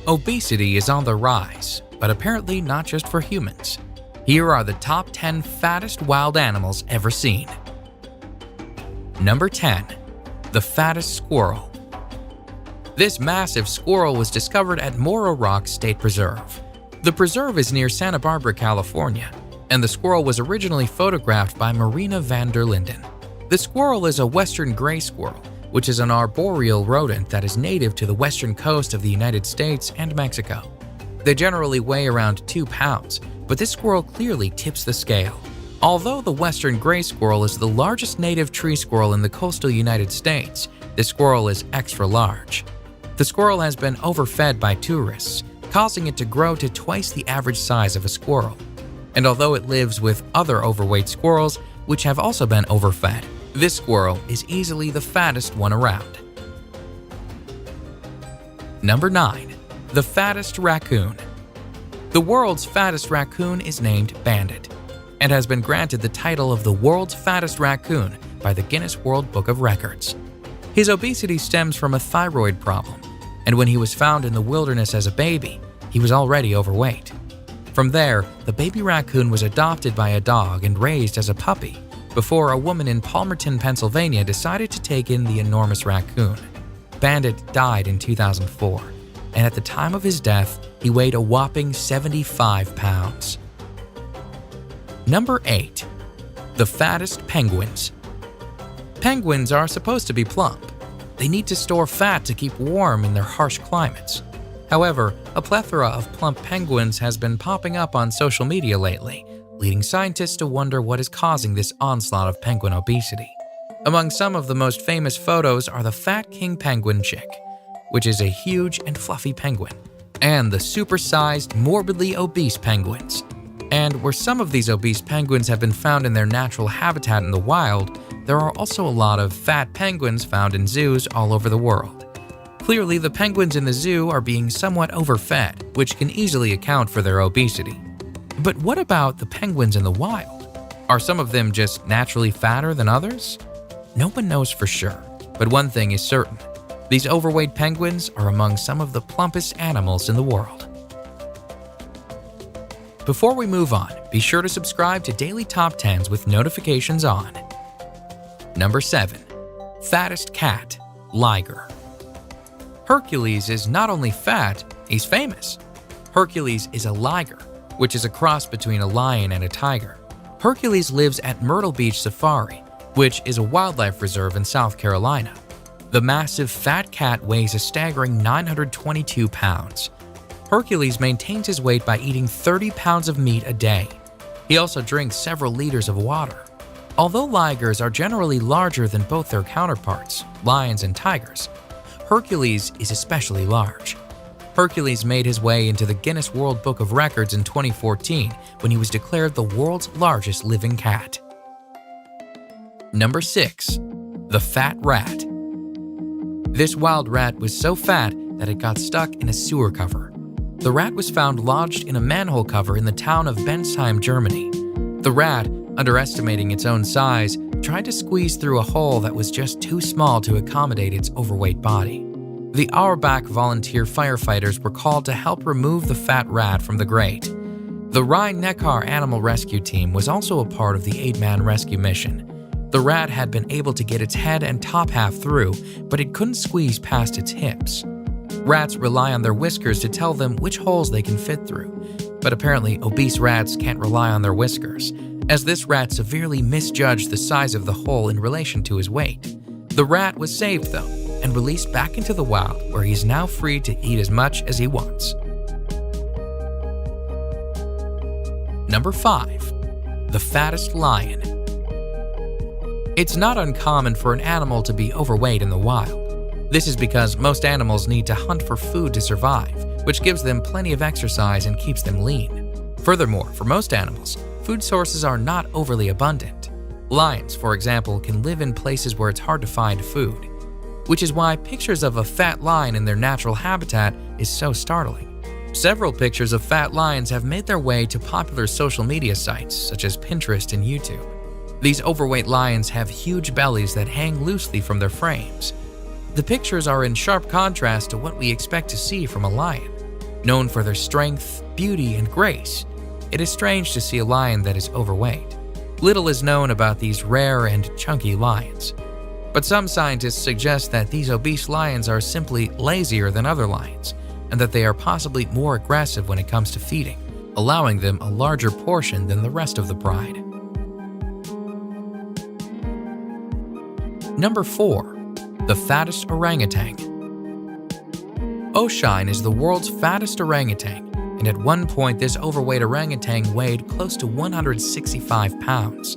Obesity is on the rise, but apparently not just for humans. Here are the top 10 fattest wild animals ever seen. Number 10. The fattest squirrel. This massive squirrel was discovered at Morro Rock State Preserve. The preserve is near Santa Barbara, California, and the squirrel was originally photographed by Marina van der Linden. The squirrel is a western gray squirrel, which is an arboreal rodent that is native to the western coast of the United States and Mexico. They generally weigh around 2 pounds, but this squirrel clearly tips the scale. Although the western gray squirrel is the largest native tree squirrel in the coastal United States, this squirrel is extra large. The squirrel has been overfed by tourists, causing it to grow to twice the average size of a squirrel. And although it lives with other overweight squirrels, which have also been overfed, this squirrel is easily the fattest one around. Number 9. The fattest raccoon. The world's fattest raccoon is named Bandit and has been granted the title of the world's fattest raccoon by the Guinness World Book of Records. His obesity stems from a thyroid problem, and when he was found in the wilderness as a baby, he was already overweight. From there, the baby raccoon was adopted by a dog and raised as a puppy before a woman in Palmerton, Pennsylvania decided to take in the enormous raccoon. Bandit died in 2004, and at the time of his death, he weighed a whopping 75 pounds. Number 8. The fattest penguins. Penguins are supposed to be plump. They need to store fat to keep warm in their harsh climates. However, a plethora of plump penguins has been popping up on social media lately, leading scientists to wonder what is causing this onslaught of penguin obesity. Among some of the most famous photos are the fat king penguin chick, which is a huge and fluffy penguin, and the supersized, morbidly obese penguins. And where some of these obese penguins have been found in their natural habitat in the wild, there are also a lot of fat penguins found in zoos all over the world. Clearly, the penguins in the zoo are being somewhat overfed, which can easily account for their obesity. But what about the penguins in the wild? Are some of them just naturally fatter than others? No one knows for sure, but one thing is certain. These overweight penguins are among some of the plumpest animals in the world. Before we move on, be sure to subscribe to Daily Top 10s with notifications on. Number 7. Fattest cat, liger. Hercules is not only fat, he's famous. Hercules is a liger, which is a cross between a lion and a tiger. Hercules lives at Myrtle Beach Safari, which is a wildlife reserve in South Carolina. The massive fat cat weighs a staggering 922 pounds. Hercules maintains his weight by eating 30 pounds of meat a day. He also drinks several liters of water. Although ligers are generally larger than both their counterparts, lions and tigers, Hercules is especially large. Hercules made his way into the Guinness World Book of Records in 2014 when he was declared the world's largest living cat. Number 6. The fat rat. This wild rat was so fat that it got stuck in a sewer cover. The rat was found lodged in a manhole cover in the town of Bensheim, Germany. The rat, underestimating its own size, tried to squeeze through a hole that was just too small to accommodate its overweight body. The Auerbach volunteer firefighters were called to help remove the fat rat from the grate. The Rhein-Neckar Animal Rescue Team was also a part of the 8-man rescue mission. The rat had been able to get its head and top half through, but it couldn't squeeze past its hips. Rats rely on their whiskers to tell them which holes they can fit through, but apparently obese rats can't rely on their whiskers, as this rat severely misjudged the size of the hole in relation to his weight. The rat was saved, though, and released back into the wild, where he is now free to eat as much as he wants. Number 5. The fattest lion. It's not uncommon for an animal to be overweight in the wild. This is because most animals need to hunt for food to survive, which gives them plenty of exercise and keeps them lean. Furthermore, for most animals, food sources are not overly abundant. Lions, for example, can live in places where it's hard to find food, which is why pictures of a fat lion in their natural habitat is so startling. Several pictures of fat lions have made their way to popular social media sites such as Pinterest and YouTube. These overweight lions have huge bellies that hang loosely from their frames. The pictures are in sharp contrast to what we expect to see from a lion. Known for their strength, beauty, and grace, it is strange to see a lion that is overweight. Little is known about these rare and chunky lions, but some scientists suggest that these obese lions are simply lazier than other lions, and that they are possibly more aggressive when it comes to feeding, allowing them a larger portion than the rest of the pride. Number 4. The fattest orangutan. Oshine is the world's fattest orangutan, and at one point this overweight orangutan weighed close to 165 pounds.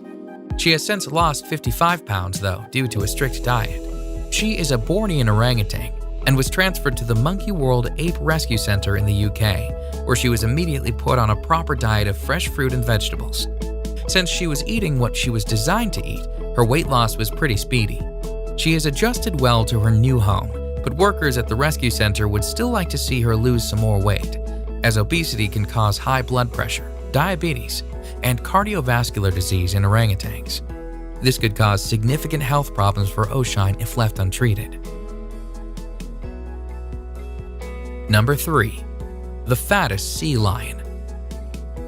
She has since lost 55 pounds though, due to a strict diet. She is a Bornean orangutan and was transferred to the Monkey World Ape Rescue Center in the UK, where she was immediately put on a proper diet of fresh fruit and vegetables. Since she was eating what she was designed to eat, her weight loss was pretty speedy. She has adjusted well to her new home, but workers at the rescue center would still like to see her lose some more weight, as obesity can cause high blood pressure, diabetes, and cardiovascular disease in orangutans. This could cause significant health problems for Oshine if left untreated. Number 3. The fattest sea lion.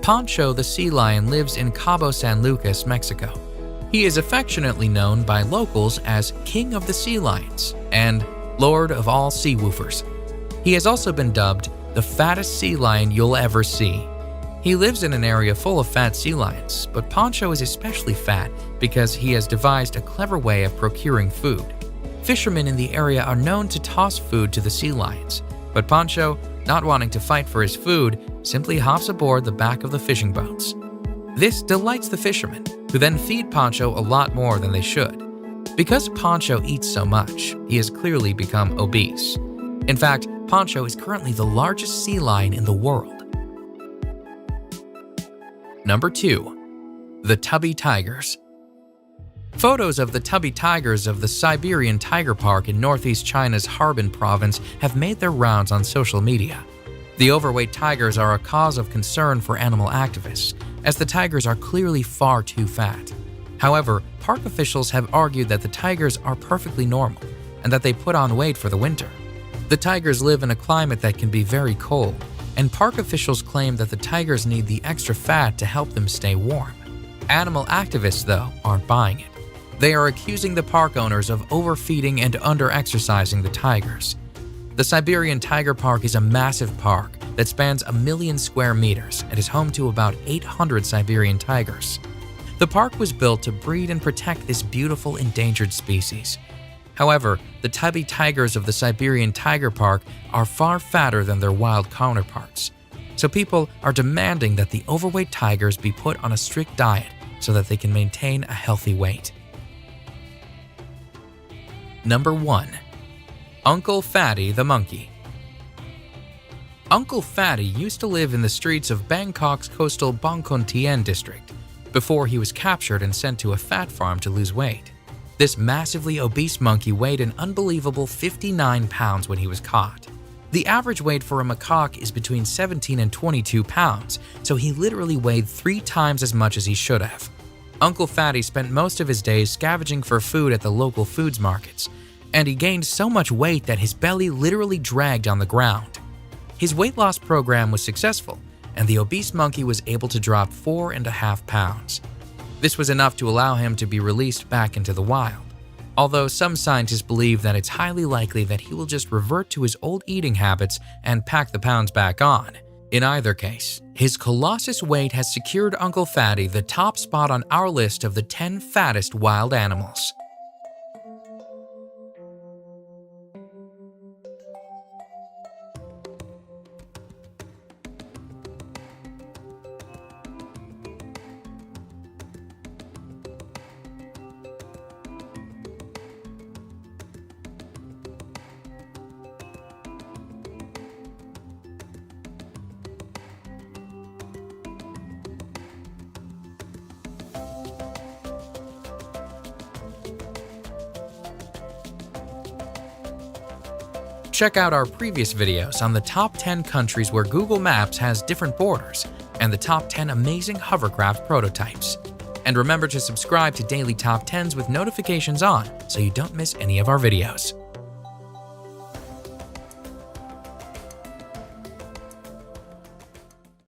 Pancho the sea lion lives in Cabo San Lucas, Mexico. He is affectionately known by locals as King of the Sea Lions and Lord of all Sea Woofers. He has also been dubbed the fattest sea lion you'll ever see. He lives in an area full of fat sea lions, but Pancho is especially fat because he has devised a clever way of procuring food. Fishermen in the area are known to toss food to the sea lions, but Pancho, not wanting to fight for his food, simply hops aboard the back of the fishing boats. This delights the fishermen, who then feed Pancho a lot more than they should. Because Pancho eats so much, he has clearly become obese. In fact, Pancho is currently the largest sea lion in the world. Number 2. The tubby tigers. Photos of the tubby tigers of the Siberian Tiger Park in northeast China's Harbin province have made their rounds on social media. The overweight tigers are a cause of concern for animal activists, as the tigers are clearly far too fat. However, park officials have argued that the tigers are perfectly normal and that they put on weight for the winter. The tigers live in a climate that can be very cold, and park officials claim that the tigers need the extra fat to help them stay warm. Animal activists, though, aren't buying it. They are accusing the park owners of overfeeding and under-exercising the tigers. The Siberian Tiger Park is a massive park that spans 1 million square meters and is home to about 800 Siberian tigers. The park was built to breed and protect this beautiful endangered species. However, the tubby tigers of the Siberian Tiger Park are far fatter than their wild counterparts. So people are demanding that the overweight tigers be put on a strict diet so that they can maintain a healthy weight. Number 1. Uncle Fatty the monkey. Uncle Fatty used to live in the streets of Bangkok's coastal Bangkok Tien district before he was captured and sent to a fat farm to lose weight. This massively obese monkey weighed an unbelievable 59 pounds when he was caught. The average weight for a macaque is between 17 and 22 pounds, so he literally weighed 3 times as much as he should have. Uncle Fatty spent most of his days scavenging for food at the local foods markets, and he gained so much weight that his belly literally dragged on the ground. His weight loss program was successful, and the obese monkey was able to drop 4.5 pounds. This was enough to allow him to be released back into the wild, although some scientists believe that it's highly likely that he will just revert to his old eating habits and pack the pounds back on. In either case, his colossus weight has secured Uncle Fatty the top spot on our list of the 10 fattest wild animals. Check out our previous videos on the top 10 countries where Google Maps has different borders and the top 10 amazing hovercraft prototypes. And remember to subscribe to Daily Top 10s with notifications on so you don't miss any of our videos.